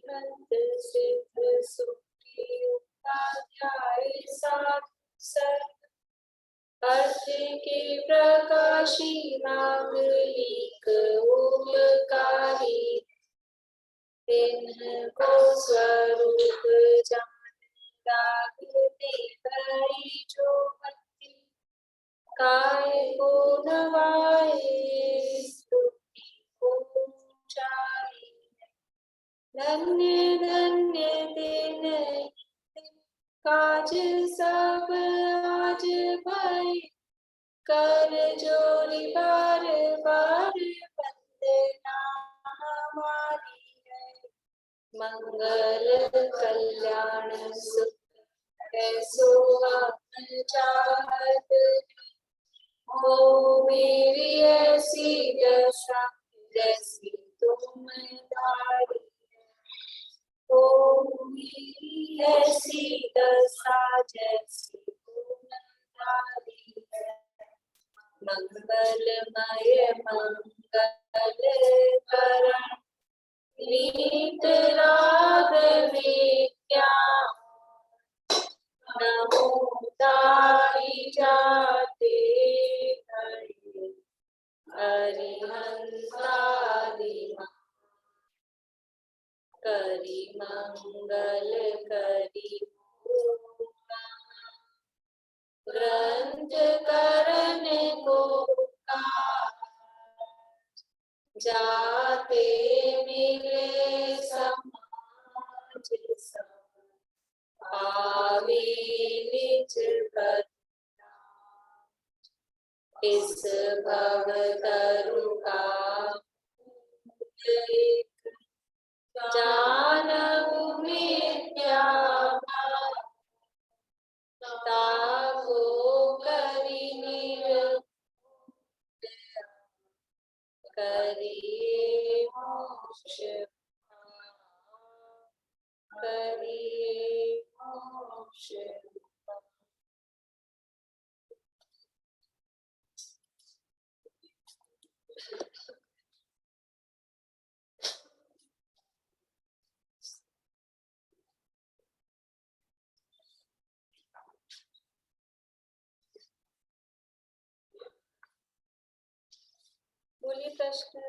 सिद्ध सिद्ध सुखी उपाध्याय साधु संत अर्थ के प्रकाशी मांगलिक ओमकारी तिनको स्वरूप जान रागते हरि जो भक्ति काय को नवाए स्तुति को ऊंचाई धन्य धन्य दिन काज सब आज भाई कर जोरी बार बार वंदना हमारी है मंगल कल्याण सुख सुहावन चाहत हो मेरी ऐसी दशा जैसी तुम दारी हो मेरी ऐसी दशा जैसी तुम दारी है मंगलमय मंगल करण नीत राग विज्ञा नमो ताई जाते हरिहंसादि करी मंगल करी ग्रंथ करण को जाते मिले समाज सब आवे निज करुणा इस भव तरु का जानहु मिथ्या ताको करि करिए मोक्ष करिए मोक्ष बोलिए प्रश्न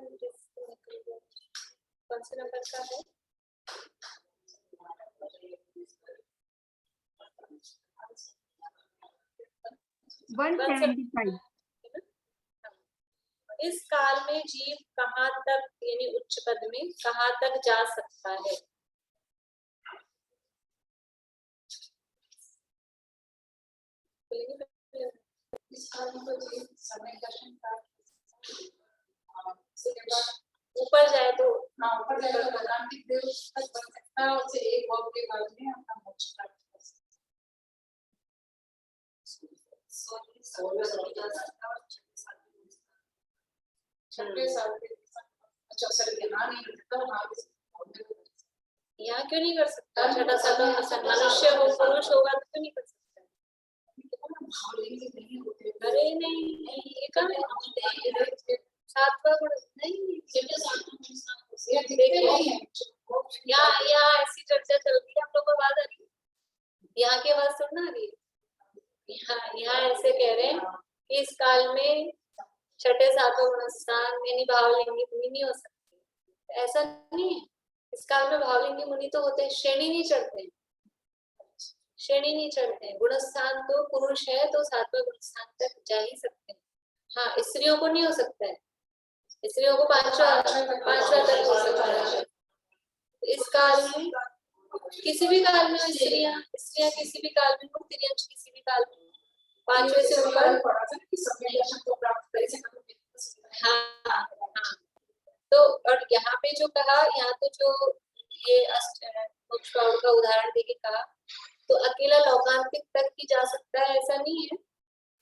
कौन से नंबर का है? इस काल में जीव कहाँ तक यानी उच्च पद में कहाँ तक जा सकता है? इस काल में जीव समय दर्शन ऊपर जाए तो ऊपर जाए तो भगवान देव तक बन सकता है। उससे एक भाव के बाद में अपना मोक्ष प्राप्त कर सकता है। यहाँ क्यों नहीं कर सकता? छठा सातवां मनुष्य हो पुरुष होगा तो क्यों नहीं कर सकता? अरे नहीं ये कहाँ सातवां गुण नहीं यहाँ ऐसी चर्चा चल रही है, हम लोग को बात आ रही है यहाँ की आवाज सुनना आ रही है। यहाँ ऐसे कह रहे हैं कि इस काल में छठे सातवें गुणस्थान यानी भावलिंगी मुनि नहीं हो सकते। ऐसा नहीं है, इस काल में भावलिंगी मुनि तो होते हैं, श्रेणी नहीं चढ़ते, श्रेणी नहीं चढ़ते। गुणस्थान तो पुरुष है तो सातवें गुणस्थान तक जा ही सकते हैं। हाँ स्त्रियों को नहीं हो सकता है, स्त्रियों को पांचवा तक हो सकता है। इस काल में किसी भी काल में स्त्रियां किसी भी काल में तिर्यंश किसी भी काल में पांचवे से ऊपर हाँ तो और यहाँ पे जो कहा, यहाँ तो जो ये मोक्ष का उदाहरण देके कहा तो अकेला लौकांतिक तक ही जा सकता है ऐसा नहीं है,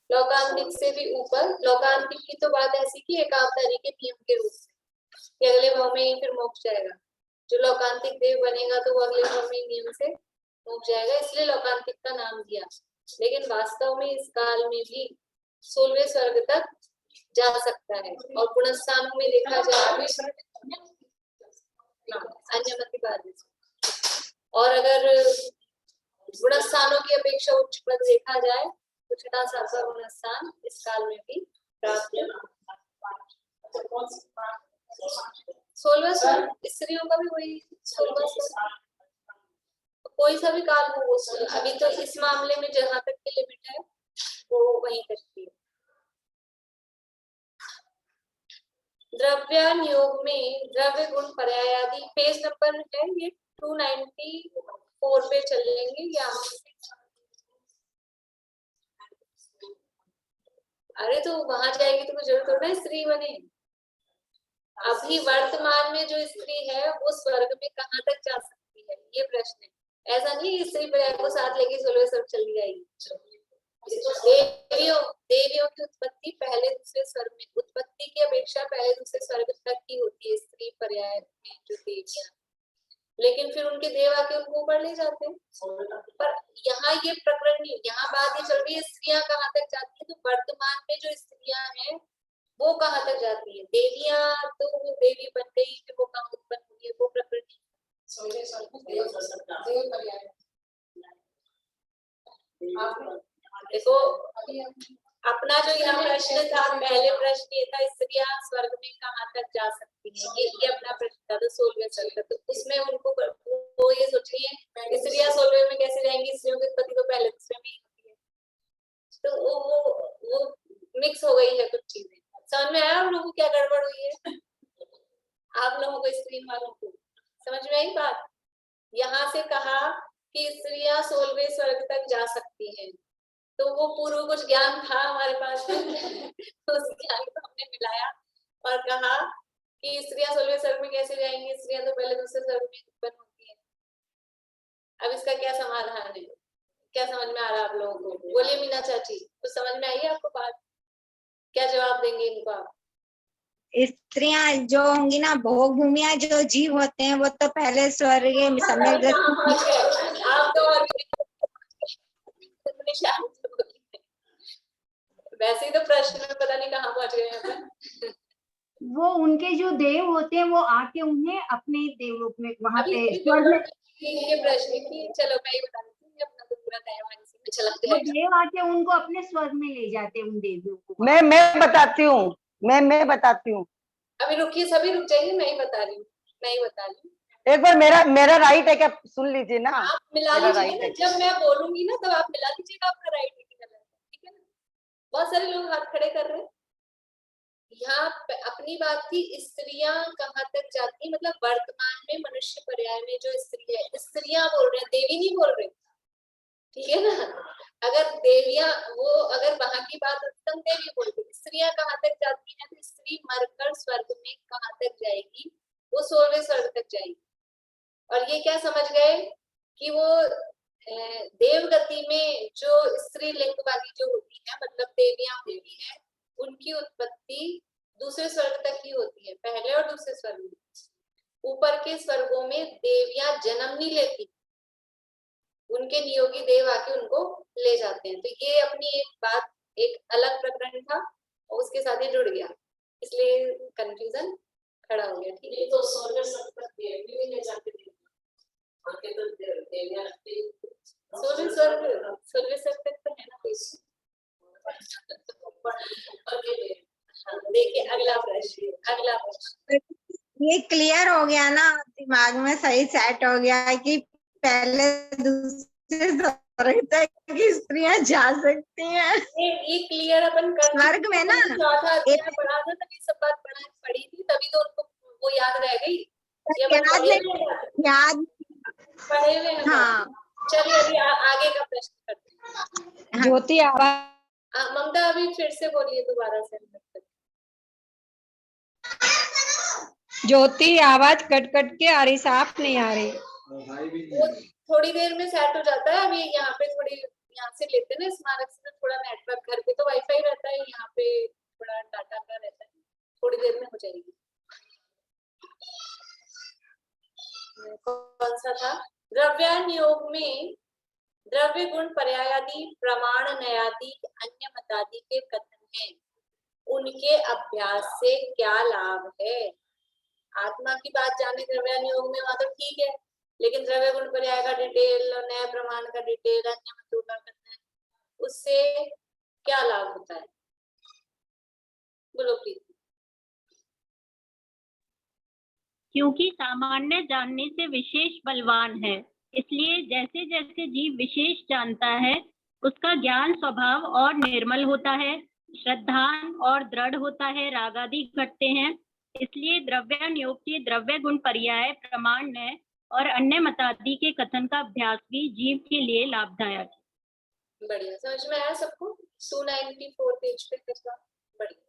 लौकांतिक से भी ऊपर। लौकांतिक की तो बात ऐसी कि एकावतारी के नियम के रूप में अगले भाव में ही फिर मोक्ष जाएगा। जो लौकांतिक देव बनेगा तो वो अगले भाव में नियम से मोक्ष जाएगा, इसलिए लौकांतिक का नाम दिया। लेकिन वास्तव में इस काल में भी 16वें स्वर्ग तक जा सकता है। और गुणस्थानों में देखा जाए अन्य मत की बात और अगर गुणस्थानों की अपेक्षा उच्च पद देखा जाए तो छठा सातवां गुणस्थान इस काल में भी प्राप्त है। 16वां स्वर्ग स्त्रियों का भी वही 16वां स्वर्ग, कोई सा भी काल हो उस अभी तो इस मामले में जहां तक की लिमिट है वो वहीं तक की है। द्रव्य नियोग में द्रव्य गुण पर्यायादि पेज नंबर है ये 294 पे चलेंगे या अरे तो वहां जाएगी तो कोई जरूरत थोड़ा स्त्री बने। अभी वर्तमान में जो स्त्री है वो स्वर्ग में कहाँ तक जा सकती है ये प्रश्न है। ऐसा नहीं स्त्री पर्याय को साथ लेके 16वें स्वर्ग चली जाएगी। देवियों देवियों की उत्पत्ति पहले दूसरे स्वर्ग में, उत्पत्ति की अपेक्षा पहले दूसरे स्वर्ग तक की होती है स्त्री पर्याय में जो देवियां, लेकिन फिर उनके देव आके उनको ऊपर ले जाते हैं। पर यहाँ ये प्रकरण नहीं, यहाँ बात ये चल रही है स्त्रियां कहाँ तक जाती है। तो वर्तमान में जो स्त्रियां हैं वो कहाँ तक जाती है, देवियां तो वो देवी बन गई फिर वो कहाँ उत्पन्न हुई है वो प्रकरण नहीं। देखो अपना जो यहाँ प्रश्न था पहले प्रश्न ये था स्त्रियां स्वर्ग में कहाँ तक जा सकती हैं, ये अपना प्रश्न था तो 16वें स्वर्ग का। तो उसमें उनको वो ये सोच रही है स्त्रियां 16वें में कैसे जाएंगी, स्त्रियों की उत्पत्ति तो पहले दूसरे में ही होती है। तो वो मिक्स हो गई है कुछ चीजें। समझ में आया आप लोगों को क्या गड़बड़ हुई है? आप लोगों को स्क्रीन वालों को समझ में आई बात? यहाँ से कहा कि स्त्रियां 16वें स्वर्ग तक जा सकती हैं, तो वो पूर्व कुछ ज्ञान था हमारे पास तो उस ज्ञान को हमने मिलाया और कहा कि स्त्रियां 16वें स्वर्ग में कैसे जाएंगी, स्त्रियां तो पहले दूसरे स्वर्ग में उत्पन्न होती है। अब इसका क्या समाधान है, क्या समझ में आ रहा है आप लोगों को? बोलिए मीना चाची, कुछ समझ में आई है आपको बात? क्या जवाब देंगे इनको आप? स्त्रियां जो होंगी ना भोग भूमिया जो जीव होते हैं वो तो पहले स्वर्ग में सम्यक दृष्टि आप तो और वैसे ही तो प्रश्न में पता नहीं कहाँ पहुंच गए अपन। वो उनके जो देव होते हैं वो आके उन्हें अपने देवलोक में वहां पे स्वर्ग में ये प्रश्न की चलो मैं ही बता देती हूँ, अपना तो पूरा तैयार इसी में चला वो देव आके उनको अपने स्वर्ग में ले जाते हैं उन देवियों को। मैं बताती हूँ, मैं बताती हूँ। अभी रुकिए, सभी रुक जाइए, मैं ही बता रही हूँ, मैं ही बता रही हूँ। एक बार मेरा राइट है क्या, सुन लीजिए ना। आप मिला लीजिए ना, जब मैं बोलूंगी ना तब आप मिला लीजिएगा आपका राइट है कि गलत है, ठीक है ना? बहुत सारे लोग हाथ खड़े कर रहे हैं। यहाँ अपनी बात थी स्त्रियां कहाँ तक जाती, मतलब वर्तमान में मनुष्य पर्याय में जो स्त्री है, स्त्रियां बोल रहे हैं, देवी नहीं बोल रहे, ठीक है ना? अगर देवियां वो अगर वहां की बात उत्तम देवी बोलती, स्त्रियां कहाँ तक जाती हैं तो स्त्री मरकर स्वर्ग में कहाँ तक जाएगी, वो 16वें स्वर्ग तक जाएगी। और ये क्या समझ गए कि वो देवगति में जो स्त्री लिंग वाली जो होती है, मतलब देवियां होती है, उनकी उत्पत्ति दूसरे स्वर्ग तक ही होती है, पहले और दूसरे स्वर्ग में। ऊपर के स्वर्गों में देवियां जन्म नहीं लेती, उनके नियोगी देव आके उनको ले जाते हैं। तो ये अपनी एक बात, एक अलग प्रकरण था और उसके साथ ही जुड़ गया, इसलिए कंफ्यूजन खड़ा हो गया। ठीक है, तो 16वें स्वर्ग तक देवी ले जाते थे, आके तो देवियां लगती 16वें स्वर्ग तक तो है ना कोई। देखिए अगला प्रश्न ये क्लियर हो गया ना, दिमाग में सही सेट हो गया कि पहले दूसरे स्वर्ग तक की स्त्रियां जा सकती हैं। ये क्लियर अपन कर स्वर्ग में ना चौथा अध्याय पढ़ा था तभी सब बात पढ़ी थी, तभी तो उनको वो याद रह गई। याद पढ़े हुए हैं। हाँ। चलिए अभी आगे का प्रश्न करते हैं। ज्योति आवाज ममता अभी फिर से बोलिए दोबारा से। ज्योति आवाज कट कट के आ रही, साफ नहीं आ रही। वो थोड़ी देर में सेट हो जाता है। अभी यहाँ पे थोड़ी यहाँ से लेते हैं ना स्मारक से, थोड़ा नेटवर्क, घर पे तो वाईफाई रहता है, यहाँ पे थोड़ा डाटा का रहता है, थोड़ी देर में हो जाएगी। कौन सा था? द्रव्यानुयोग में द्रव्य गुण पर्यायादि प्रमाण नयादि अन्य मतादि के कथन हैं, उनके अभ्यास से क्या लाभ है? आत्मा की बात जाने द्रव्यानुयोग में वहां तो ठीक है, लेकिन द्रव्य गुण पर्याय का डिटेल और नया प्रमाण का डिटेल, अन्य मतों का कथन, उससे क्या लाभ होता है? बोलो प्लीज। क्योंकि सामान्य जानने से विशेष बलवान है, इसलिए जैसे जैसे जीव विशेष जानता है उसका ज्ञान स्वभाव और निर्मल होता है, श्रद्धान और दृढ़ होता है, राग आदि घटते हैं। इसलिए द्रव्यानुयोक्ति द्रव्य गुण पर्याय प्रमाण और अन्य मतादि के कथन का अभ्यास भी जीव के लिए लाभदायक है। बढ़िया, समझ में आया सबको? 294 पेज पे कितना बढ़िया।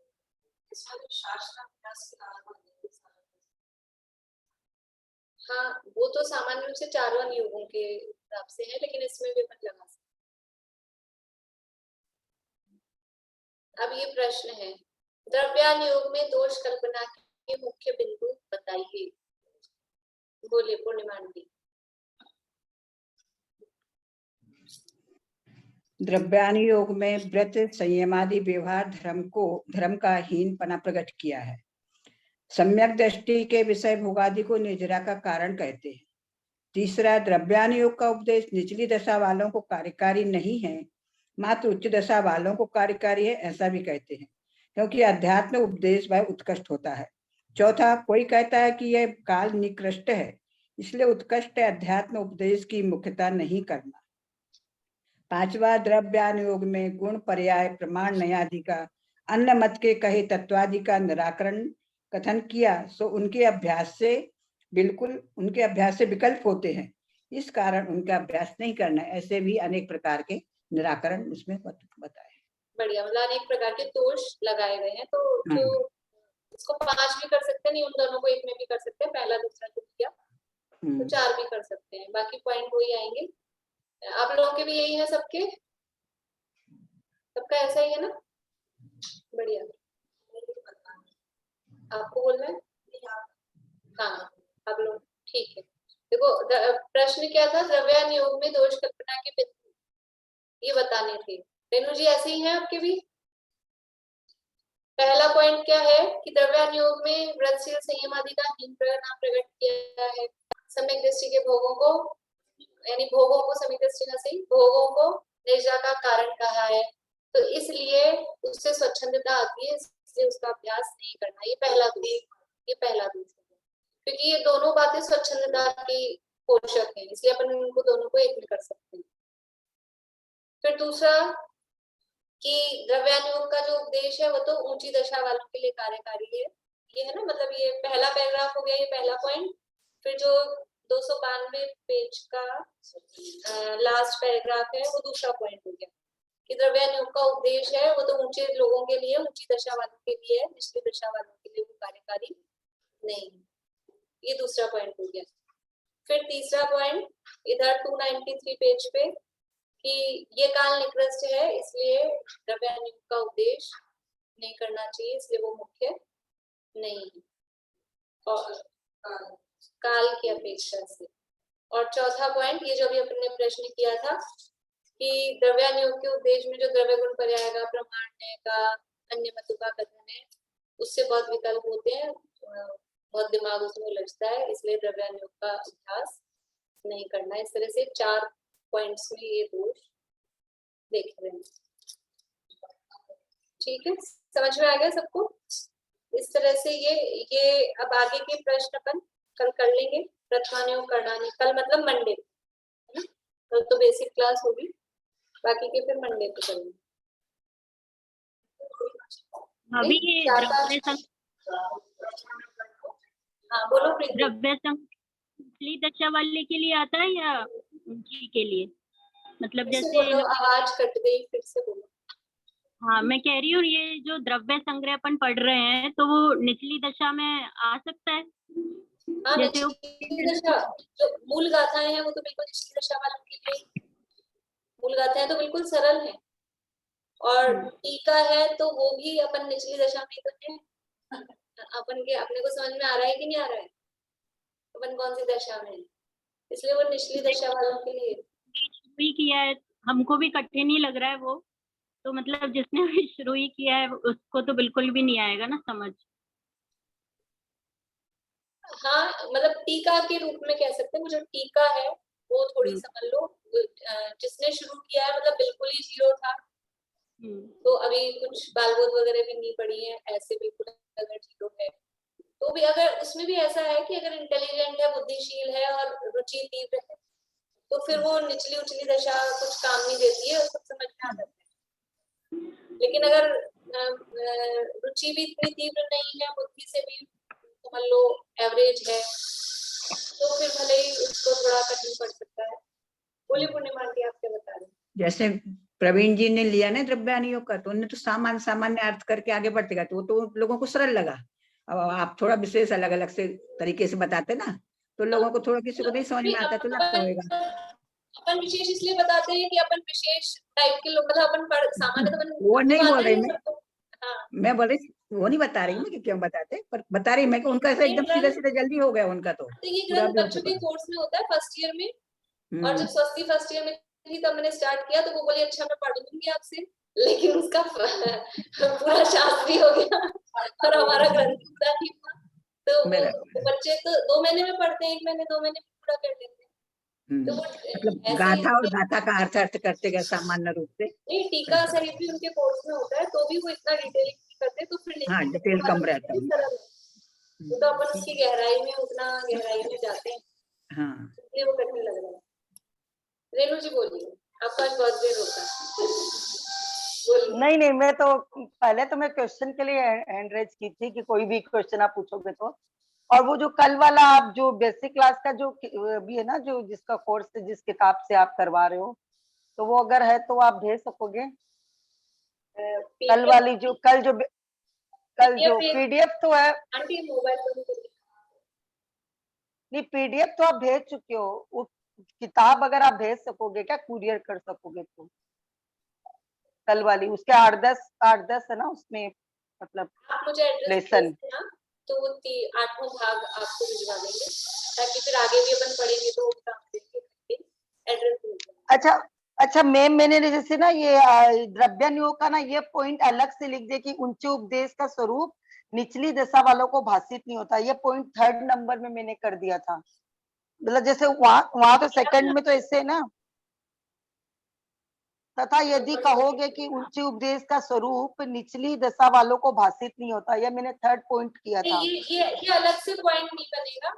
हाँ, वो तो सामान्य रूप से चारों अनुयोगों के हिसाब से है, लेकिन इसमें भी अपन लगा सकते। अब ये प्रश्न है, द्रव्यानुयोग में दोष कल्पना के मुख्य बिंदु बताइए। बोले पूर्णिमा आंटी। द्रव्यानुयोग में व्रत संयमादि व्यवहार धर्म का हीनपना प्रकट किया है। सम्यक दृष्टि के विषय भोगादि को निर्जरा का कारण कहते हैं। तीसरा, द्रव्यानुयोग का उपदेश निचली दशा वालों को कार्यकारी नहीं है, मात्र उच्च दशा वालों को कार्यकारी है, ऐसा भी कहते हैं, क्योंकि अध्यात्म उपदेश वह उत्कृष्ट होता है। चौथा, कोई कहता है कि यह काल निकृष्ट है, इसलिए उत्कृष्ट अध्यात्म उपदेश की मुख्यता नहीं करना। पांचवा, द्रव्यानुयोग में गुण पर्याय प्रमाण नयादि का अन्य मत के कहे तत्वादि का निराकरण कथन किया, सो उनके अभ्यास से विकल्प होते हैं, इस कारण उनका अभ्यास नहीं करना। ऐसे भी अनेक प्रकार के निराकरण उसमें बताए। बढ़िया, मतलब अनेक प्रकार के दोष लगाए गए हैं, तो जो इसको 5 भी कर सकते हैं, नहीं उन दोनों को एक में भी कर सकते हैं, पहला दूसरा जो किया तो 4 भी कर सकते हैं, बाकी पॉइंट वही आएंगे। आप लोगों के भी यही है, सबके सबका ऐसा ही है ना? बढ़िया, आपको बोलना है? हाँ, आप लोग ठीक है। देखो, प्रश्न क्या था? द्रव्यानुयोग में दोष कल्पना के बिंदु ये बताने थे। रेणु जी ऐसे ही है आपके भी? पहला पॉइंट क्या है कि द्रव्यानुयोग में व्रतशील संयम आदि का हीन प्रकट किया है। सम्यक दृष्टि के भोगों को, यानी भोगों को सम्यक दृष्टि से भोगों को निर्जरा का कारण कहा है, तो इसलिए उससे स्वच्छंदता आती है, इसलिए उसका अभ्यास नहीं करना। ये पहला दोष है, क्योंकि ये दोनों बातें स्वच्छंदता की पोषक है, इसलिए अपन उनको दोनों को एक में कर सकते हैं। फिर दूसरा कि द्रव्यानुयोग का जो उपदेश है वो तो ऊंची दशा वालों के लिए कार्यकारी है, ये है ना, मतलब ये पहला पैराग्राफ हो गया, ये पहला पॉइंट। फिर जो 292 पेज का लास्ट पैराग्राफ है वो दूसरा पॉइंट हो गया कि द्रव्यानुयोग का उपदेश है वो तो ऊंचे लोगों के लिए, ऊंची दशा वालों के लिए है, निचली दशा वालों के लिए वो कार्यकारी नहीं, ये दूसरा पॉइंट हो गया। फिर तीसरा पॉइंट इधर 293 पेज पे कि ये काल निकृष्ट है, इसलिए द्रव्यानुयोग का उपदेश नहीं करना चाहिए, इसलिए वो मुख्य नहीं है और काल की अपेक्षा से। और चौथा पॉइंट ये जो भी अपने प्रश्न किया था कि द्रव्यानुयोग के उपदेश में जो द्रव्य गुण पर्याय का प्रमाण का अन्य मतों का कथन है उससे बहुत विकल्प होते हैं, बहुत दिमाग उसमें उलझता है, इसलिए द्रव्यानुयोग का अभ्यास नहीं करना। इस तरह से 4 पॉइंट्स में ये दोष देख रहे हैं। ठीक है, समझ में आ गया सबको? इस तरह से ये अब आगे के प्रश्न अपन कल कर लेंगे। प्रथमानुयोग करणानी कल मतलब मंडे, है ना? कल तो बेसिक क्लास होगी, बाकी के फिर मंडे पे करेंगे। अभी ये द्रव्य हाँ बोलो प्रीति। द्रव्य निचली दशा वाले के लिए आता है या उनकी के लिए? मतलब जैसे बोलो, आवाज कट गई, फिर से बोलो। हाँ, मैं कह रही हूँ ये जो द्रव्य संग्रह अपन पढ़ रहे हैं तो वो निचली दशा में आ सकता है? हाँ, जैसे निचली दशा जो मूल गाथाएं हैं वो तो बिल्कुल निचली दशा वालों के लिए, मूल गाथाएं तो बिल्कुल सरल है, और टीका है तो वो भी अपन निचली दशा में करते हैं। अपन के अपने को समझ में आ रहा है कि नहीं आ रहा है, अपन कौन सी दशा में है, इसलिए वो निचली दशा वालों के लिए शुरू ही किया है, हमको भी कठिन ही लग रहा है वो, तो मतलब जिसने भी शुरू ही किया है उसको तो बिल्कुल भी नहीं आएगा ना समझ। हाँ मतलब टीका के रूप में कह सकते हैं, वो जो टीका है वो थोड़ी समझ लो, जिसने शुरू किया है मतलब बिल्कुल ही जीरो था, तो अभी कुछ बालबोध वगैरह भी नहीं पड़ी है, ऐसे बिल्कुल अगर जीरो है तो भी, अगर उसमें भी ऐसा है कि अगर इंटेलिजेंट है, बुद्धिशील है और रुचि तीव्र है, तो फिर वो निचली उचली दशा कुछ काम नहीं देती है, उसको समझ में आ जाता है। लेकिन अगर रुचि भी इतनी तीव्र नहीं है, बुद्धि से भी समझ लो एवरेज है, तो फिर भले ही उसको थोड़ा कठिन पड़ सकता है। बोलिए पूर्णिमा आंटी, आप क्या बता रहे हैं? जैसे प्रवीण जी ने लिया ना द्रव्यानुयोग योग का, तो उन्होंने तो सामान्य अर्थ करके आगे बढ़ते गए, तो वो तो लोगों को सरल लगा। अब आप थोड़ा विशेष अलग अलग से तरीके से बताते ना, तो लोगों को थोड़ा, किसी को नहीं समझ में आता तो लगता होगा। अपन विशेष इसलिए बताते हैं कि अपन विशेष टाइप के लोग, मतलब अपन सामान्य तो अपन वो नहीं बोल रही मैं, हाँ मैं बोल रही वो नहीं बता रही मैं कि क्यों बताते, पर बता रही मैं कि उनका ऐसा एकदम सीधा सीधा जल्दी हो गया उनका, तो तो ये पूरा ग्रंथ भी हो बच्चों चुका के है। कोर्स में होता है फर्स्ट ईयर में, और जब स्वस्ति फर्स्ट ईयर में थी तब मैंने स्टार्ट किया, तो वो बोली अच्छा मैं पढ़ लूंगी आपसे, लेकिन उसका पूरा शास्त्री हो गया और हमारा ग्रंथ पूरा नहीं हुआ। तो वो बच्चे तो 2 महीने में पढ़ते हैं, 1 महीने 2 महीने में पूरा कर लेते हैं, तो वो मतलब ऐसे गाथा और ही गाथा का अर्थ करते गए सामान्य रूप से। नहीं, टीका सहित भी उनके कोर्स में होता है, तो भी वो इतना डिटेलिंग नहीं करते, तो फिर हाँ, नहीं डिटेल कम रहता है। सरल है। वो तो अपन उसकी गहराई में, उतना गहराई में जाते हैं, हाँ, इसलिए वो कठिन लग रहा है। रेणु जी बोलिए, आपका आज बहुत देर होता है, बोलिए। नहीं नहीं, मैं तो पहले तो मैं क्वेश्चन के लिए हैंड रेज की थी कि कोई भी क्वेश्चन आप पूछोगे तो। और वो जो कल वाला आप जो बेसिक क्लास का जो भी है ना, जो जिसका कोर्स जिस किताब से आप करवा रहे हो, तो वो अगर है तो आप भेज सकोगे। कल वाली जो कल जो पीडीएफ तो है। आंटी मोबाइल पर नहीं, पीडीएफ तो आप भेज चुके हो, वो किताब अगर आप भेज सकोगे क्या, कुरियर कर सकोगे तो? कल वाली उसके 8-10 है ना उसमें, मतलब आप मुझे एड्रेस लेसन। देना, तो वो 8वां भाग आपको भिजवा देंगे, ताकि फिर आगे भी अपन पढ़ेंगे तो काम देंगे, एड्रेस। अच्छा अच्छा मैम, मैंने जैसे ना ये द्रव्यानुयोग का ना ये पॉइंट अलग से लिख दिया कि ऊंचे उपदेश का स्वरूप निचली दशा वालों को भाषित नहीं होता, ये पॉइंट 3rd नंबर में मैंने कर दिया था। मतलब जैसे वहां तो सेकंड में तो ऐसे ना, तथा यदि कहोगे कि ऊंचे उपदेश का स्वरूप निचली दशा वालों को भाषित नहीं होता, यह मैंने 3rd पॉइंट किया था। ये अलग से पॉइंट नहीं बनेगा,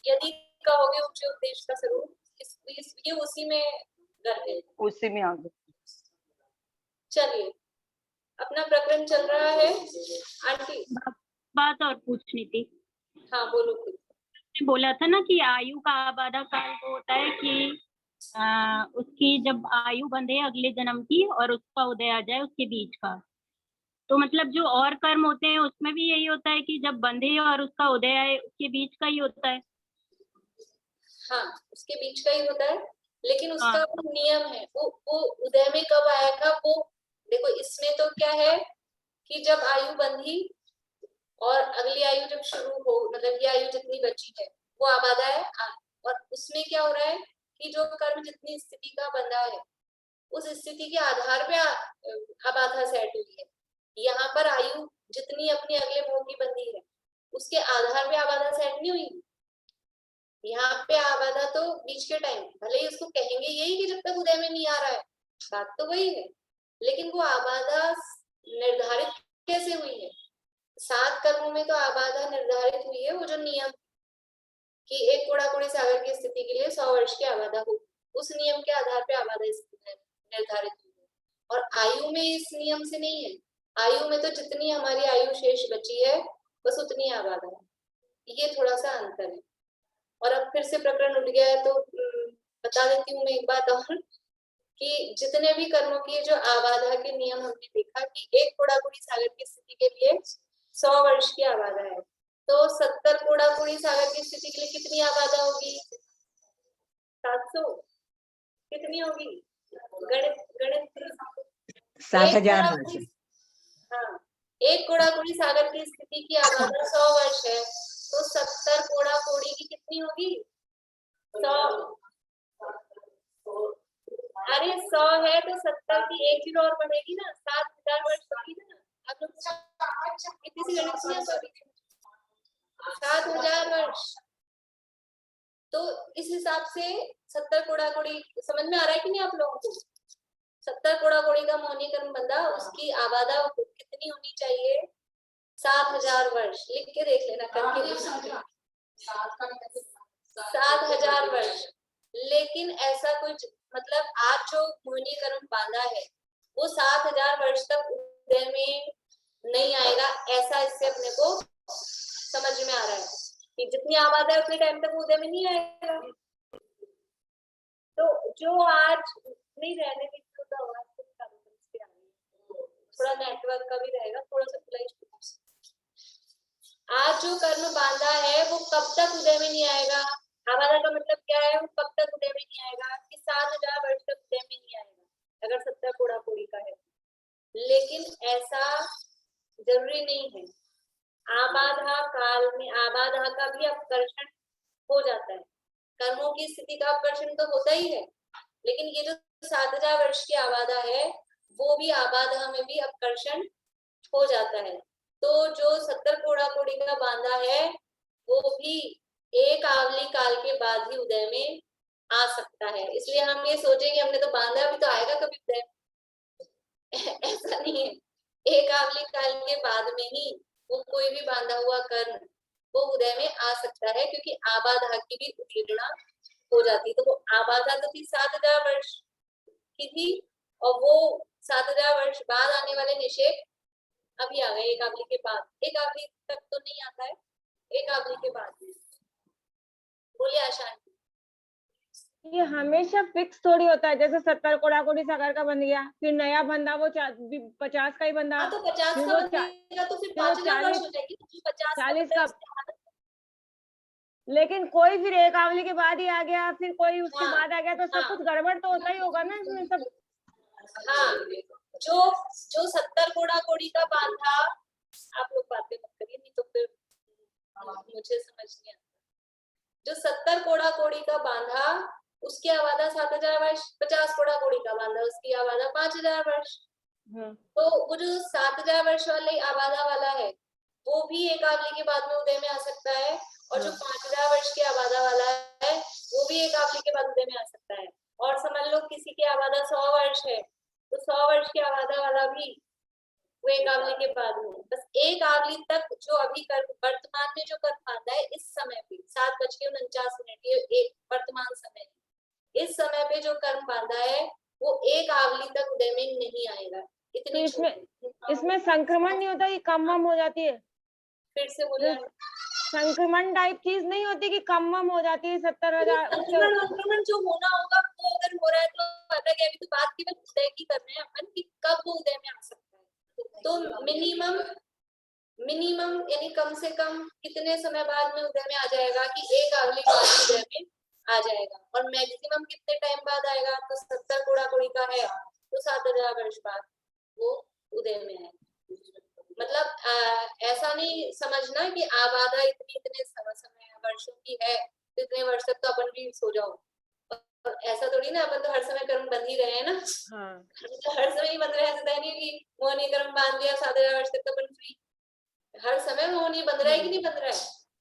यदि कहोगे उच्च उपदेश का स्वरूप, ये उसी में कर दे। उसी में आ गया। चलिए, अपना प्रकरण चल रहा है आंटी। बात और पूछनी थी। हाँ बोलो। बोला था ना कि आयु का आबादा काल वो होता है कि उसकी जब आयु बंधे अगले जन्म की और उसका उदय आ जाए उसके बीच का, तो मतलब जो और कर्म होते हैं उसमें भी यही होता है कि जब बंधे और उसका उदय आए उसके बीच का ही होता है। हाँ, उसके बीच का ही होता है, लेकिन उसका हाँ। वो नियम है, वो उदय में कब आएगा वो देखो। इसमें तो क्या है कि जब आयु बंधी और अगली आयु जब शुरू हो, मतलब ये आयु जितनी बची है वो आबादा है, और उसमें क्या हो रहा है कि जो कर्म जितनी स्थिति का बंधा है उस स्थिति के आधार पे आबाधा सेट हुई है। यहाँ पर आयु जितनी अपने अगले भोग की बंधी है उसके आधार पे आबाधा सेट नहीं हुई। यहाँ पे आबादा तो बीच के टाइम, भले ही उसको कहेंगे यही कि जब तक उदय में नहीं आ रहा है, बात तो वही है, लेकिन वो आबादा निर्धारित कैसे हुई है? 7 कर्मों में तो आबादा निर्धारित हुई है, वो जो नियम कि एक कोड़ाकोड़ी सागर की स्थिति के लिए 100 वर्ष की आबादा हो, उस नियम के आधार पे आबादा निर्धारित हुई है। और आयु में इस नियम से नहीं है, आयु में तो जितनी हमारी आयु शेष बची है बस उतनी आबादा है, ये थोड़ा सा अंतर है। और अब फिर से प्रकरण उठ गया है तो बता देती हूँ मैं एक बात और, कि जितने भी कर्मों की जो आबादा के नियम हमने देखा कि एक कोड़ाकोड़ी सागर की स्थिति के लिए 100 वर्ष की आबादा है, तो 70 कोड़ाकोड़ी सागर की स्थिति के लिए कितनी आबादा होगी? 700 कितनी होगी? गणित 7,000 हाँ, एक कोड़ाकोड़ी सागर की स्थिति की आबादा 100 वर्ष है, तो 70 कोड़ाकोड़ी की कितनी होगी? 100। अरे 100 है तो 70 की 1 जीरो और बढ़ेगी ना, 7,000 वर्ष होगी ना। आप लोग इतनी सी गणित नहीं आ सकती। 7,000 वर्ष। तो इस हिसाब से 70 कोड़ा कोड़ी समझ में आ रहा है कि नहीं आप लोगों को? 70 कोड़ा कोड़ी का मोहनी कर्म बंधा, उसकी आबादा कितनी होनी चाहिए? 7,000 वर्ष। लिख के देख लेना करके। 7,000 वर्ष। लेकिन ऐसा कुछ मतलब आज जो मोहनी कर्म बांधा है वो 7,000 वर्ष तक उदय में नहीं आएगा, ऐसा इससे अपने को समझ में आ रहा है कि जितनी आबादी है उतने टाइम तक उदय में नहीं आएगा। तो जो आज नहीं रहने की तो आवाज थोड़ा नेटवर्क का भी रहेगा, थोड़ा सा खुला। आज जो कर्म बांधा है वो कब तक उदय में नहीं आएगा? आबादा का मतलब क्या है? वो कब तक उदय में नहीं आएगा? कि 7,000 वर्ष तक उदय में नहीं आएगा अगर 70 कोड़ा कोड़ी का है। लेकिन ऐसा जरूरी नहीं है। आबाधा काल में आबाधा का भी अपकर्षण हो जाता है। कर्मों की स्थिति का अपकर्षण तो होता ही है, लेकिन ये जो 7,000 वर्ष की आबाधा है वो भी आबाधा में भी अपकर्षण हो जाता है। तो जो 70 कोड़ा कोड़ी का बांधा है वो भी एक आवली काल के बाद ही उदय में आ सकता है। इसलिए हम ये सोचेंगे हमने तो बांधा, अभी तो आएगा कभी उदय। ऐसा नहीं है। एक आवली काल के बाद में ही वो कोई भी बांधा हुआ कर्म वो उदय में आ सकता है, क्योंकि आबाधा की भी उत्तीर्णा हो जाती। तो वो आबाधा तो थी 7,000 वर्ष की थी, और वो 7,000 वर्ष बाद आने वाले निषेध अभी आ गए एक आवली के बाद। एक आवली तक तो नहीं आता है, एक आवली के बाद। बोलिए आशान। ये हमेशा फिक्स थोड़ी होता है, जैसे 70 कोड़ा कोड़ी सागर का बन गया, फिर नया बंदा वो 50 का ही बंदा। हाँ, तो 50 फिर का वो बनेगा तो फिर फिर वो 5,000 वर्ष 40 हो जाएगी। तो 50 40 का का, लेकिन कोई फिर एक आवली के बाद ही आ गया, फिर कोई उसके हाँ, बाद आ गया, तो सब हाँ। कुछ गड़बड़ तो होता ही होगा ना इसमें सब। हाँ, जो 70 कोड़ा कोड़ी का बांधा, आप लोग बातें मत करिए नहीं तो फिर मुझे समझ नहीं आता। जो 70 कोड़ा कोड़ी का बांधा उसकी आबादा 7,000 वर्ष, 50 कोड़ा कोड़ी का बांधा उसकी आबादा 5,000 वर्ष। तो वो जो 7,000 वर्ष वाले आबादा वाला है वो भी एक आवली के बाद में उदय में आ सकता है, और जो 5,000 वर्ष के आबादा वाला है वो भी एक आवली के बाद उदय में आ सकता है। और समझ लो किसी की आबादा 100 वर्ष है तो 100 वर्ष के आबादा वाला भी वो एक आवली के बाद में। बस एक आवली तक जो अभी कर्म वर्तमान में जो कर्म बांधा है इस समय पे 7:49 ये एक वर्तमान समय, इस समय पे जो कर्म बांधा है वो एक आवली तक उदय में नहीं आएगा। तो इतनी इसमें संक्रमण नहीं होता कि कम वम हो जाती है? फिर से बोलिए। संक्रमण टाइप चीज नहीं होती कि कम वम हो जाती है 70,000? संक्रमण जो होना होगा वो अगर हो रहा है तो अलग है। अभी तो बात केवल उदय की कर रहे हैं अपन कि कब वो उदय में आ सकता है। तो मिनिमम यानी कम से कम कितने समय बाद में उदय में आ जाएगा कि एक आवली बाद उदय में आ जाएगा, और मैक्सिमम कितने टाइम बाद आएगा? तो 70 कोड़ा कोड़ी का है तो 7,000 वर्ष बाद वो उदय में आएगा। मतलब ऐसा नहीं समझना कि आबादा इतने समय वर्षों की है तो इतने वर्ष तक तो अपन भी सो जाओ, ऐसा थोड़ी ना। अपन तो हर समय कर्म बंध ही रहे हैं ना। हाँ। तो हर समय ही बंध रहे हैं, ऐसा नहीं कि मोहनी कर्म बांध दिया 7,000 वर्ष तक तो अपन फ्री। हर समय मोहनी बंध रहा है कि नहीं बंध रहा है?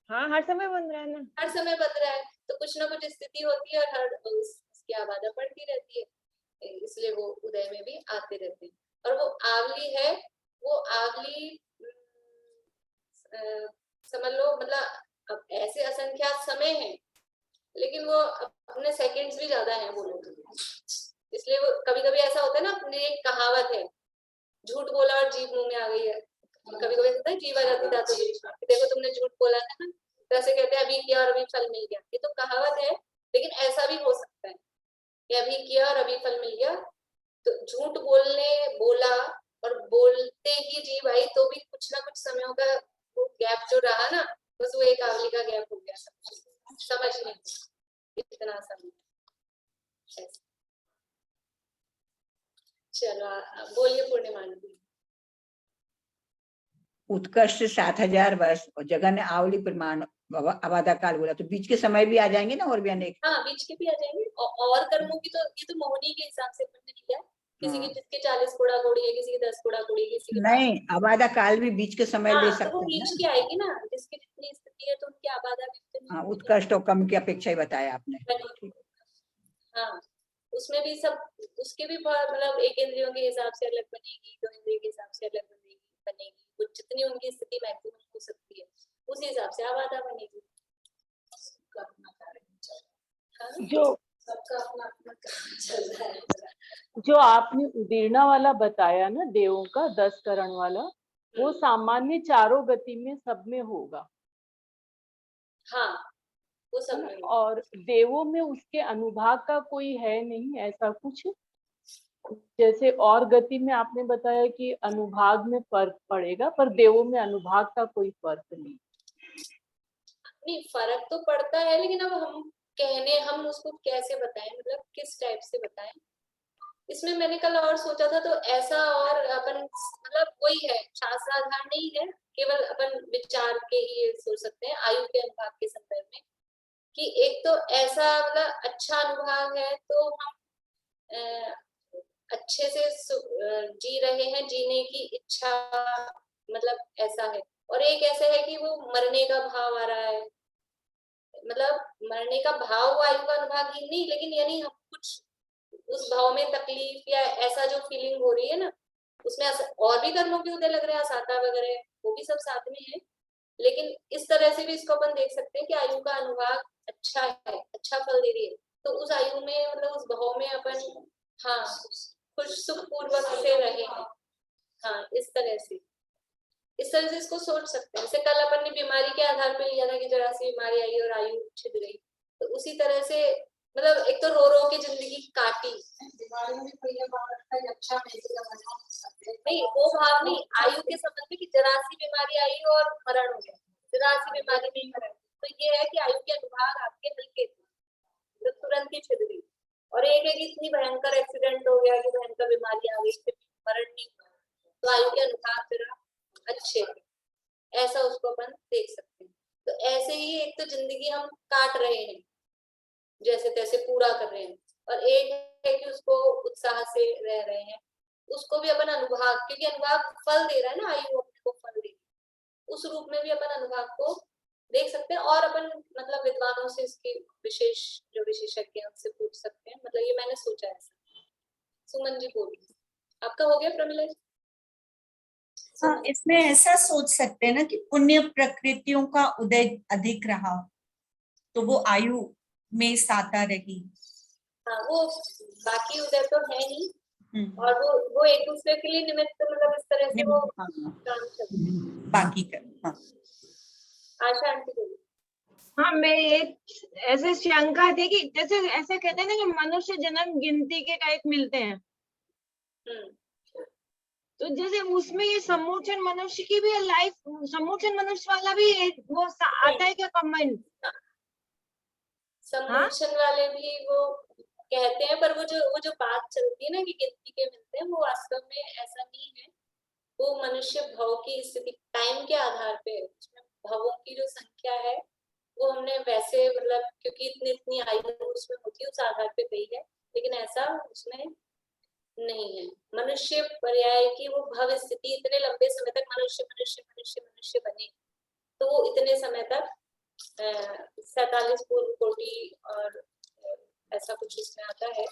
हाँ, हर समय बंध रहा है ना। हर समय बंध रहा है, तो कुछ ना कुछ स्थिति होती है और हर उसकी आबादा बढ़ती रहती है, इसलिए वो उदय में भी आते रहते हैं। और वो आवली है, वो आवली समझ लो मतलब अब ऐसे असंख्यात समय है, लेकिन वो अपने सेकंड्स भी ज्यादा हैं वो लोग, इसलिए वो कभी कभी ऐसा होता है ना। अपनी एक कहावत है, झूठ बोला और जीभ मुंह में आ गई है। कभी कभी होता है जीभ आ जाती दांतों के बीच में, देखो तुमने झूठ बोला था ना, तो ऐसे कहते हैं अभी किया और अभी फल मिल गया। ये तो कहावत है, लेकिन ऐसा भी हो सकता है कि अभी किया और अभी फल मिल गया। तो झूठ बोला और बोलते ही जीभ आई तो भी कुछ ना कुछ समयों का वो गैप जो रहा ना, बस वो एक आवली का गैप हो गया। समझ नहीं इतना समय। चलो बोलिए पूर्णिमा जी। उत्कर्ष 7,000 वर्ष और जगन्य आवली प्रमाण आबादा काल बोला, तो बीच के समय भी आ जाएंगे ना, और भी अनेक। हाँ, बीच के भी आ जाएंगे। और कर्मों की तो ये तो मोहनी के हिसाब से हमने लिया है। किसी की जिसके 40 कोड़ा कोड़ी है, किसी की 10 कोड़ा कोड़ी है, किसी की नहीं, आबादा काल भी बीच के समय ले तो सकते वो हैं बीच ना। की आएगी ना, जिसकी जितनी स्थिति भी है तो उनकी आबादा भी उतनी हाँ, होगी। उत्कृष्ट और कम की अपेक्षा ही बताया आपने। बनेगी। हाँ, उसमें भी सब उसके भी मतलब एक इंद्रियों के हिसाब से अलग बनेगी, दो इंद्रियों के हिसाब से अलग बनेगी कुछ जितनी उनकी स्थिति मैक्सिमम हो सकती है उस हिसाब से आबादा बनेगी। हाँ? जो सबका अपना अपना काम चल रहा है। जो आपने उदीर्णा वाला बताया ना, देवों का 10 करण वाला, वो सामान्य चारों गति में सब में होगा, हाँ, वो है सब ना? में और देवों में उसके अनुभाग का कोई है नहीं ऐसा कुछ? जैसे और गति में आपने बताया कि अनुभाग में फर्क पड़ेगा, पर देवों में अनुभाग का कोई फर्क नहीं। नहीं, फर्क तो पड़ता है, लेकिन अब हम उसको कैसे बताएं, मतलब किस टाइप से बताएं। इसमें मैंने कल और सोचा था, तो ऐसा और अपन मतलब वही है, शास्त्र आधार नहीं है, केवल अपन विचार के ही ये सोच सकते हैं आयु के अनुभाग के संदर्भ में, कि एक तो ऐसा मतलब अच्छा अनुभाग है तो हम अच्छे से जी रहे हैं, जीने की इच्छा मतलब ऐसा है, और एक ऐसा है कि वो मरने का भाव आ रहा है, मतलब मरने का भाव वो आयु का अनुभाग ही नहीं, लेकिन यानी हम कुछ उस भाव में तकलीफ या ऐसा जो फीलिंग हो रही है ना, उसमें और भी कर्मों के उदय लग रहे हैं, असाता वगैरह, वो भी सब साथ में है। लेकिन इस तरह से भी इसको अपन देख सकते हैं कि आयु का अनुभाग अच्छा है, अच्छा फल दे रही है, तो उस आयु में मतलब उस भाव में अपन हाँ खुश सुखपूर्वक से रहे हैं। हाँ, इस तरह से इसको सोच सकते हैं। जैसे कल अपन ने बीमारी के आधार पर लिया था कि जरा सी बीमारी आई और आयु छिद गई, तो उसी तरह से मतलब एक तो रो रो के जिंदगी काटी, बीमारी में कोई ये भाव रखता है अच्छा नहीं, वो भाव नहीं, आयु के संबंध में कि जरा सी बीमारी आई और मरण हो गया, जरा सी बीमारी में मरण, तो ये है कि आयु के अनुभाग आपके हल्के थे तो तुरंत ही छिद गई, और एक है कि इतनी भयंकर एक्सीडेंट हो गया कि भयंकर बीमारी आ गई, मरण नहीं हुआ, तो आयु के अनुभाग जरा अच्छे, ऐसा उसको अपन देख सकते हैं। तो ऐसे ही एक तो जिंदगी हम काट रहे हैं, जैसे तैसे पूरा कर रहे हैं, और एक है कि उसको उत्साह से रह रहे हैं, उसको भी अपन अनुभाग, क्योंकि अनुभाग फल दे रहा है ना, आयु अपने को फल दे, उस रूप में भी अपन अनुभाग को देख सकते हैं, और अपन मतलब विद्वानों से इसकी विशेष जो विशेषज्ञ हैं उनसे पूछ सकते हैं, मतलब ये मैंने सोचा ऐसा। सुमन जी बोलिए, आपका हो गया प्रमिला जी? हाँ, इसमें ऐसा सोच सकते हैं ना कि पुण्य प्रकृतियों का उदय अधिक रहा तो वो आयु में साता रही। हाँ, वो बाकी उदय तो है नहीं, और वो एक दूसरे के लिए निमित्त, मतलब इस तरह से वो काम चलते हैं बाकी कर। हाँ, आशा आंटी बोलिए। हाँ, मैं एक ऐसे शंका थी कि जैसे ऐसे कहते हैं ना कि मनुष्य जन्म गिनती के टाइप मिलते हैं, तो जैसे उसमें ये सम्मोचन मनुष्य की भी लाइफ, सम्मोचन मनुष्य वाला भी वो आता है क्या कमेंट? सम्मोचन वाले भी वो कहते हैं, पर वो जो बात चलती है ना कि गिनती के मिलते हैं, वो वास्तव में ऐसा नहीं है, वो मनुष्य भव की स्थिति टाइम के आधार पे है, उसमें भवों की जो संख्या है वो हमने वैसे मतलब क्योंकि इतनी आयु उसमें होती है उस आधार पे गई है, लेकिन ऐसा उसमें नहीं है। मनुष्य पर्याय की वो भव स्थिति, इतने लंबे समय तक मनुष्य मनुष्य मनुष्य मनुष्य बने, तो वो इतने समय तक 47 पूर्व कोटि और ऐसा कुछ इसमें आता है,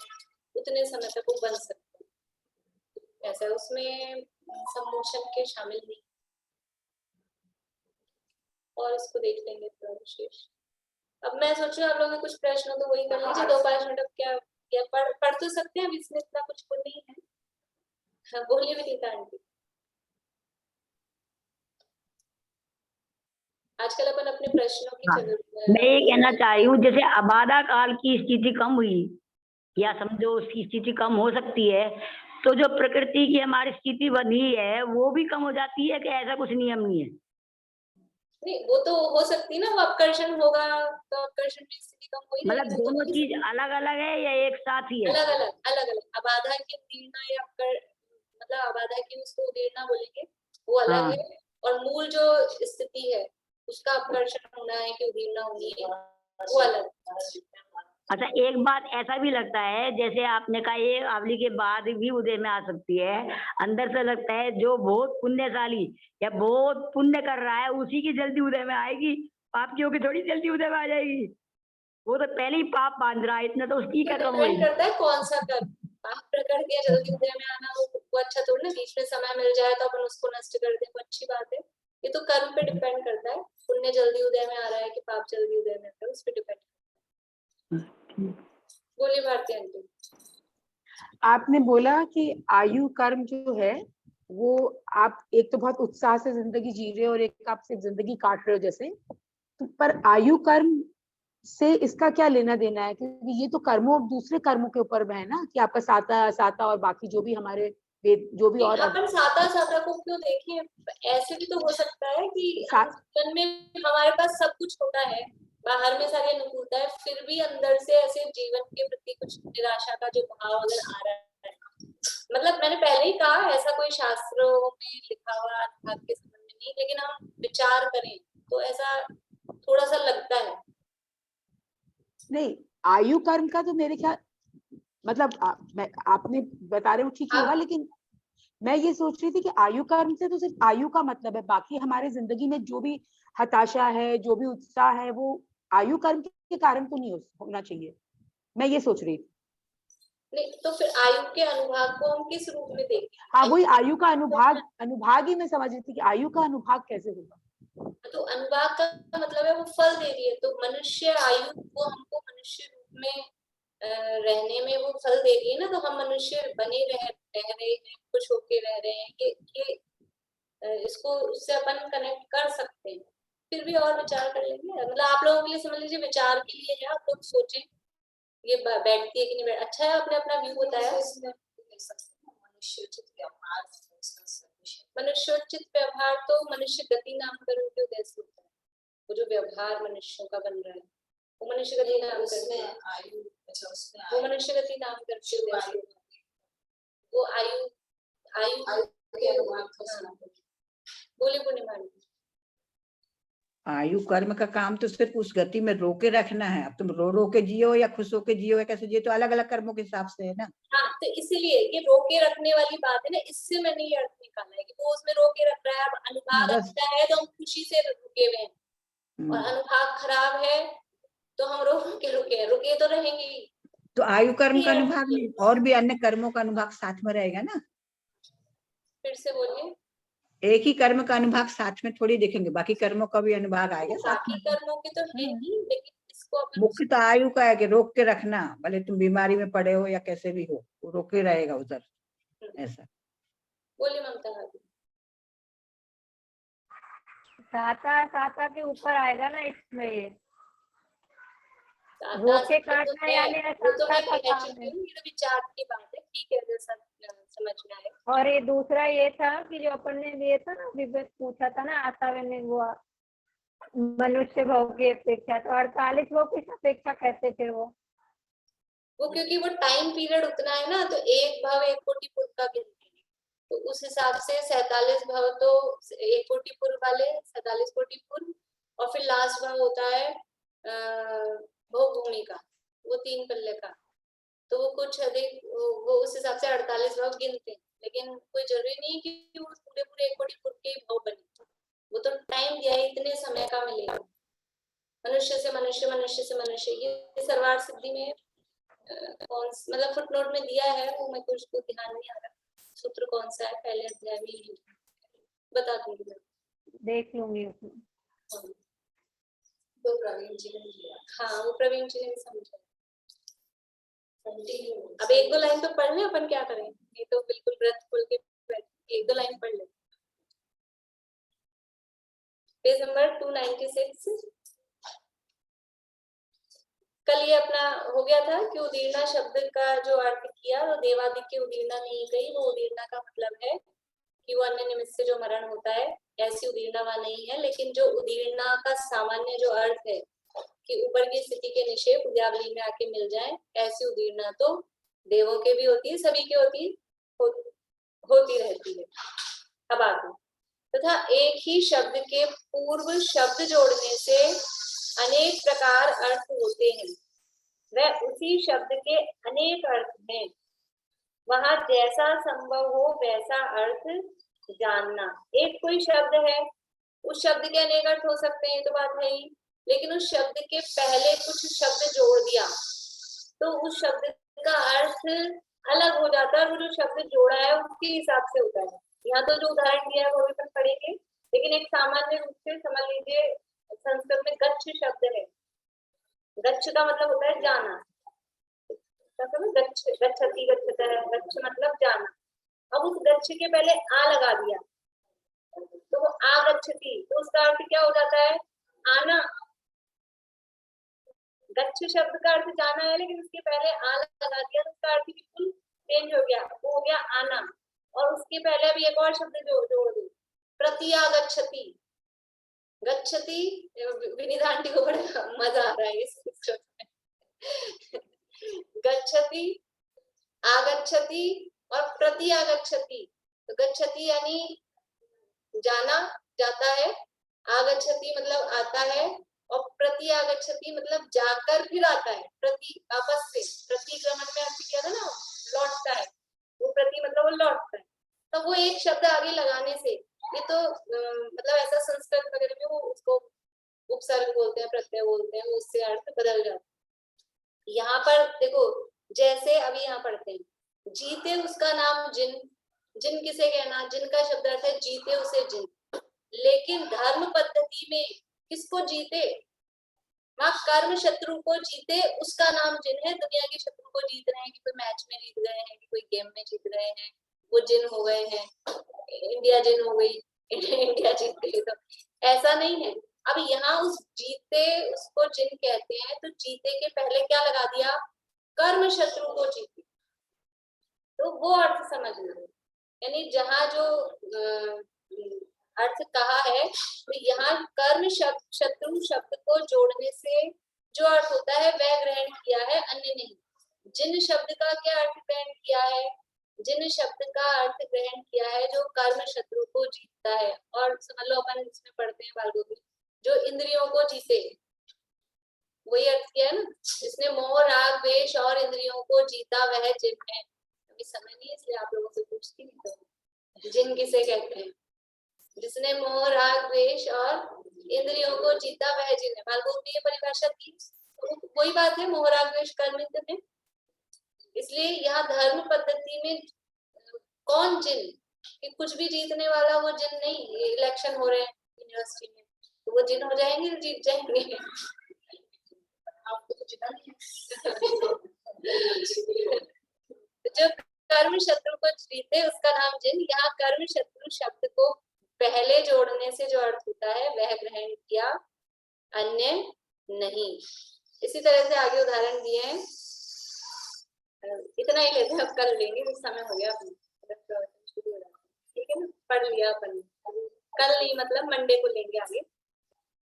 उतने समय तक वो बन सकते हैं, ऐसा उसमें सम्मोचन के शामिल नहीं। और इसको देख लेंगे थोड़ा विशेष। अब मैं सोच रही हूँ आप लोगों के कुछ प्रश्न हो तो वही कर लीजिए, 2-5 मिनट। अब क्या पढ़ तो सकते हैं, अब इसमें इतना कुछ वो नहीं है। हाँ, बोलिए विनीता आंटी। आजकल अपन अपने प्रश्नों की मैं ये कहना चाह रही हूँ, जैसे अबाधा काल की स्थिति कम हुई या समझो उसकी स्थिति कम हो सकती है, तो जो प्रकृति की हमारी स्थिति बनी है वो भी कम हो जाती है कि ऐसा कुछ नियम नहीं है? नहीं, वो तो हो सकती है ना, वो अपकर्षण होगा तो अपकर्षण में स्थिति कम हो ही मतलब जाएगी, दोनों चीज अलग अलग है या एक साथ ही है? अलग अलग। अबाधा की उदीर्णा या मतलब अबाधा की उसको उदीर्णा बोलेंगे, वो अलग है, और मूल जो स्थिति है उसका अपकर्षण होना है कि उदीर्णा होनी है, वो अलग। अच्छा, एक बात ऐसा भी लगता है, जैसे आपने कहा ये आवली के बाद भी उदय में आ सकती है, अंदर से लगता है जो बहुत पुण्यशाली या बहुत पुण्य कर रहा है उसी की जल्दी उदय में आएगी, पाप की होगी थोड़ी जल्दी उदय में आ जाएगी। वो तो पहले ही पाप बांध रहा है, इतना तो उसकी क्या कम डिपेंड हुई। करता है कौन सा कर्म। पाप प्रकट किया जल्दी उदय में आना वो अच्छा थोड़ी ना, बीच में समय मिल जाए तो अपन उसको नष्ट कर दे, वो अच्छी बात है। ये तो कर्म पे डिपेंड करता है, पुण्य जल्दी उदय में आ रहा है कि पाप जल्दी उदय में आ रहा है, उस पे डिपेंड। बोलिए भारती आंटी। आपने बोला कि आयु कर्म जो है वो आप एक तो बहुत उत्साह से जिंदगी जी रहे हो और एक आप सिर्फ जिंदगी काट रहे हो जैसे, तो पर आयु कर्म से इसका क्या लेना देना है? क्योंकि ये तो कर्मों दूसरे कर्मों के ऊपर में है ना, कि आपका साता असाता और बाकी जो भी हमारे वेद जो भी और अपन साता को क्यों देखें, ऐसे भी तो हो सकता है कि जीवन में हमारे पास सब कुछ होता है, बाहर में सारी अनुकूलता है, फिर भी अंदर से ऐसे जीवन के प्रति कुछ निराशा का जो भाव अगर आ रहा है। मतलब मैंने पहले ही कहा, ऐसा कोई शास्त्रों में लिखा हुआ अनुभाग के संबंध में नहीं, लेकिन हम विचार करें तो ऐसा थोड़ा सा लगता है। नहीं, आयु कर्म का तो मेरे ख्याल मतलब आपने बता रहे हो ठीक होगा, लेकिन मैं ये सोच रही थी कि आयु कर्म से तो सिर्फ आयु का मतलब है, बाकी हमारे जिंदगी में जो भी हताशा है, जो भी उत्साह है, वो आयु कर्म के कारण तो नहीं होना चाहिए, मैं ये सोच रही थी। नहीं तो फिर आयु के अनुभाग को हम किस रूप में देखें? हाँ, वही आयु का अनुभाग ही मैं समझ रही थी कि आयु का अनुभाग कैसे होगा। तो अनुभाग का मतलब है वो फल दे रही है, तो मनुष्य आयु को हमको मनुष्य रूप में रहने में वो फल दे रही है ना, तो हम मनुष्य बने रह रहे हैं, खुश होके रह रहे हैं, ये इसको उससे अपन कनेक्ट कर सकते हैं। फिर भी और विचार कर लेंगे, मतलब आप लोगों के लिए समझ लीजिए विचार के लिए है, आप लोग सोचें ये बैठती है कि नहीं बैठ। अच्छा है आपने अपना व्यू बताया। मनुष्योचित व्यवहार तो मनुष्य गति नामकरण के उदय से होता है, वो जो व्यवहार मनुष्यों का बन रहा है वो मनुष्य गति नामकरण, वो मनुष्य गति नामकरण के उदय से होता है, वो आयु बोले पूर्णिमा। आयु कर्म का काम तो सिर्फ उस गति में रोके रखना है। अब तुम रो के जियो या खुश होके जियो या कैसे जियो, तो अलग अलग कर्मों के हिसाब से है ना। हाँ, तो इसीलिए ये रोके रखने वाली बात है ना, इससे मैंने ये अर्थ निकाला है कि वो उसमें रोके रख रहा है। अब अनुभाग अच्छा है तो हम खुशी से रुके हुए हैं, और अनुभाग खराब है तो हम रुके तो रहेंगे ही। तो आयु कर्म का अनुभाग नहीं, और भी अन्य कर्मों का अनुभाग साथ में रहेगा ना। फिर से बोलिए। एक ही कर्म का अनुभाग साथ में थोड़ी देखेंगे, बाकी कर्मों का भी अनुभाग आएगा साथ बाकी में। कर्मों के तो है ही, लेकिन इसको मुख्य तो आयु का है कि रोक के रखना, भले तुम बीमारी में पड़े हो या कैसे भी हो, वो रोके रहेगा उधर। ऐसा बोलिए ममता। साता के ऊपर आएगा ना इसमें, ये रोके काटना यानी वो तो मैं कह चुकी हूँ, ये विचार की बात है, ठीक है, जैसा समझ में आए। और ये दूसरा ये था कि जो अपन ने लिए था ना, विवेक पूछा था ना आशा ने, वो मनुष्य भाव की अपेक्षा, तो 48 वो किस अपेक्षा कहते थे वो क्योंकि वो टाइम पीरियड उतना है ना, तो एक भाव 1 कोटि पूर्व का गिनते हैं, तो उस हिसाब से 47 भाव तो 1 कोटि पूर्व वाले, 47 कोटि पूर्व, और फिर लास्ट भाव होता है भोग भूमि का, वो 3 पल्ले का, तो वो कुछ अधिक, वो उस हिसाब से 48 भाव गिनते हैं। लेकिन कोई जरूरी नहीं कि वो पूरे 1 कोटि पूर्व के भाव बने, वो तो टाइम दिया है, इतने समय का मिलेगा। मनुष्य से मनुष्य, मनुष्य से मनुष्य, ये सर्वार सिद्धि में कौन मतलब फुटनोट में दिया है, वो मैं कुछ को ध्यान नहीं आ रहा सूत्र कौन सा है, पहले अध्याय में बता दूंगी, देख लूंगी उसमें। तो प्रवीण जी ने दिया, हाँ वो प्रवीण जी ने समझा। अब 1-2 लाइन तो पढ़ ले, अपन क्या करें, ये तो बिल्कुल व्रत खोल के 1-2 लाइन पढ़ ले। Page number 296। कल ये अपना हो गया था कि उदीर्णा शब्द का जो अर्थ किया, तो देवादि की उदीर्णा नहीं गई, वो उदीर्णा का मतलब है कि वो अन्य निमित्त से जो मरण होता है, ऐसी उदीर्णा वहां नहीं है। लेकिन जो उदीर्णा का सामान्य जो अर्थ है कि ऊपर की स्थिति के निषेध उद्यावली में आके मिल जाए, ऐसी उदीर्णा तो देवों के भी होती है, सभी के होती रहती है। अब आगे, तथा एक ही शब्द के पूर्व शब्द जोड़ने से अनेक प्रकार अर्थ होते हैं, वह उसी शब्द के अनेक अर्थ हैं, वहां जैसा संभव हो वैसा अर्थ जानना। एक कोई शब्द है, उस शब्द के अनेक अर्थ हो सकते हैं, तो बात है ही, लेकिन उस शब्द के पहले कुछ शब्द जोड़ दिया तो उस शब्द का अर्थ अलग हो जाता है और वो जो शब्द जोड़ा है उसके हिसाब से होता है। यहाँ तो जो उदाहरण दिया है वो भी अपन पढ़ेंगे, लेकिन एक सामान्य रूप से समझ लीजिए संस्कृत में गच्छ शब्द है। गच्छ का मतलब होता है जाना, गच्छ गच्छति गच्छतः, गच्छ मतलब जाना। अब उस गच्छ के पहले आ लगा दिया तो वो आगच्छति, तो उसका अर्थ क्या हो जाता है? आना। गच्छ शब्द का अर्थ जाना है, लेकिन उसके पहले आ लगा दिया तो उसका अर्थ बिल्कुल चेंज हो गया, वो हो गया आना। और उसके पहले अभी एक और शब्द जोड़ दो, प्रत्यागच्छति। गच्छति, विनीता आंटी को बड़ा मजा आ रहा है इस शब्द में। गच्छति, आगच्छति और प्रत्यागच्छति। तो गच्छति यानी जाना, जाता है, आगच्छति मतलब आता है, और प्रत्यागच्छति मतलब जाकर फिर आता है। प्रति वापस से, प्रतिक्रमण में अर्थ किया था ना, लौटता है, वो प्रति मतलब वो लौटता है। तो वो एक शब्द आगे लगाने से ये तो मतलब ऐसा संस्कृत वगैरह में वो उसको उपसर्ग बोलते हैं, प्रत्यय बोलते हैं, उससे अर्थ बदल जाता है। यहाँ पर देखो, जैसे अभी यहाँ पढ़ते हैं, जीते उसका नाम जिन। जिन किसे कहना? जिन का शब्द अर्थ है जीते उसे जिन। लेकिन धर्म पद्धति में किसको जीते? वहाँ कर्म शत्रु को जीते उसका नाम जिन है। दुनिया के शत्रु को जीत रहे हैं कि कोई मैच में जीत गए हैं, कि कोई गेम में जीत रहे हैं, वो जिन हो गए हैं। इंडिया जिन हो गई, इंडिया जीत गई, तो ऐसा नहीं है। अब यहाँ उस जीते उसको जिन कहते हैं, तो जीते के पहले क्या लगा दिया? कर्म शत्रु को जीते, तो वो अर्थ समझना। यानी जहाँ जो अर्थ कहा है, तो यहाँ कर्म शत्रु शब्द को जोड़ने से जो अर्थ होता है वह ग्रहण किया है, अन्य नहीं। जिन शब्द का क्या अर्थ ग्रहण किया है? जिन शब्द का अर्थ ग्रहण किया है जो कर्म शत्रु को जीतता है। और समझ लो अपन इसमें पढ़ते हैं बालकों में, जो इंद्रियों को जीते, वही अर्थ किया है ना। जिसने मोह राग द्वेष और इंद्रियों को जीता वह जिन है। अभी समय नहीं है इसलिए आप लोगों से पूछती नहीं, तो जिन किसे कहते हैं? जिसने मोह राग द्वेष और इंद्रियों को जीता वह जिन है। बालकों में ये परिभाषा थी, वही बात है मोह राग द्वेष कर्म में। इसलिए यहाँ धर्म पद्धति में कौन जिन, कि कुछ भी जीतने वाला वो जिन नहीं। इलेक्शन हो रहे हैं यूनिवर्सिटी में, तो वो जिन हो जाएंगे, जीत जाएंगे। आपको तो जितना नहीं है। जो कर्म शत्रु को जीते उसका नाम जिन। यहाँ कर्म शत्रु शब्द को पहले जोड़ने से जो अर्थ होता है वह ग्रहण किया, अन्य नहीं। इसी तरह से आगे उदाहरण दिए हैं। इतना ही लेते हैं, अब कल लेंगे, कुछ समय हो गया अपने, ठीक है ना। पढ़ लिया अपन, कल नहीं मतलब मंडे को लेंगे आगे,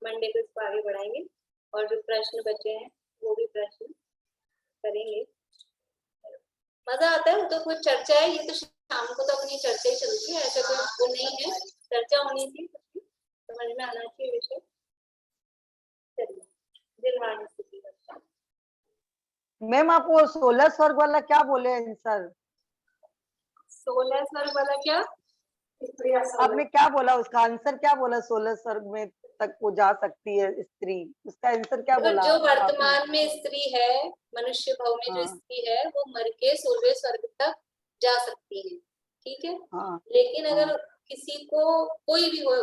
मंडे को इसको आगे बढ़ाएंगे। और जो प्रश्न बचे हैं वो भी प्रश्न करेंगे। मजा आता है, तो कुछ चर्चा है। ये तो शाम को तो अपनी चर्चा ही चलती है, ऐसा कोई वो नहीं है। चर्चा होनी थी, समझ में आना चाहिए विषय। चलिए, निर्माण स्थिति। मैम आप वो 16 स्वर्ग वाला क्या बोले आंसर? 16 स्वर्ग वाला क्या आपने क्या बोला? उसका आंसर क्या बोला? 16 स्वर्ग में तक वो जा सकती है स्त्री, उसका आंसर क्या बोला? जो वर्तमान में स्त्री है, मनुष्य भाव में जो स्त्री है, वो मर के 16वें स्वर्ग तक जा सकती है, ठीक है। लेकिन अगर किसी को कोई भी हो,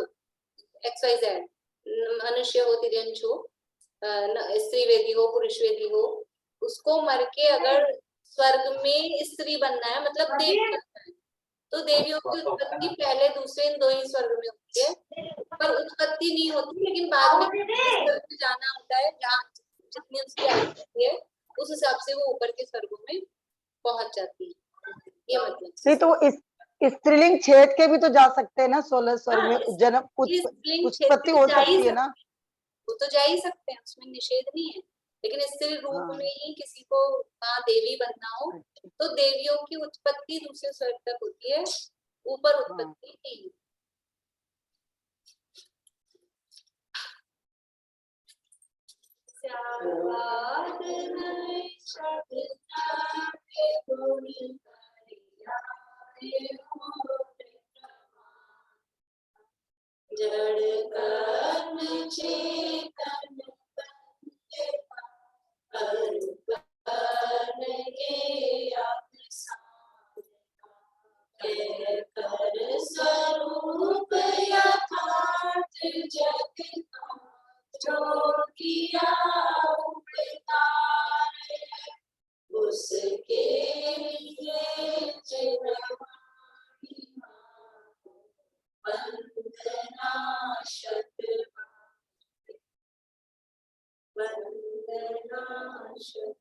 XYZ, मनुष्य हो, तिर्यंश हो, स्त्री वेदी हो, पुरुष वेदी हो, उसको मर के अगर स्वर्ग में स्त्री बनना है, मतलब देवी बनना है, तो देवियों की उत्पत्ति पहले दूसरे इन दो ही स्वर्ग में होती है, पर उत्पत्ति नहीं होती। लेकिन बाद में स्वर्ग में जाना होता है, जहाँ जितनी उसकी आयु होती है उस हिसाब से वो ऊपर के स्वर्गों में पहुंच जाती है। ये मतलब नहीं, तो इस स्त्रीलिंग छेद के भी तो जा सकते हैं ना 16 स्वर्ग में। जन्म उत्पत्ति हो सकती है ना, वो तो जा ही सकते हैं, उसमें निषेध नहीं है। लेकिन स्त्री रूप में ही किसी को माँ देवी बनना हो, तो देवियों की उत्पत्ति दूसरे स्वर्ग तक होती है, ऊपर उत्पत्ति नहीं। जड़ कर्म चेतन जय कर स्वरूप यथार्थ जग का जो किया उपतारे उसके लिए चिरवाणी वंदना शत वंदना शत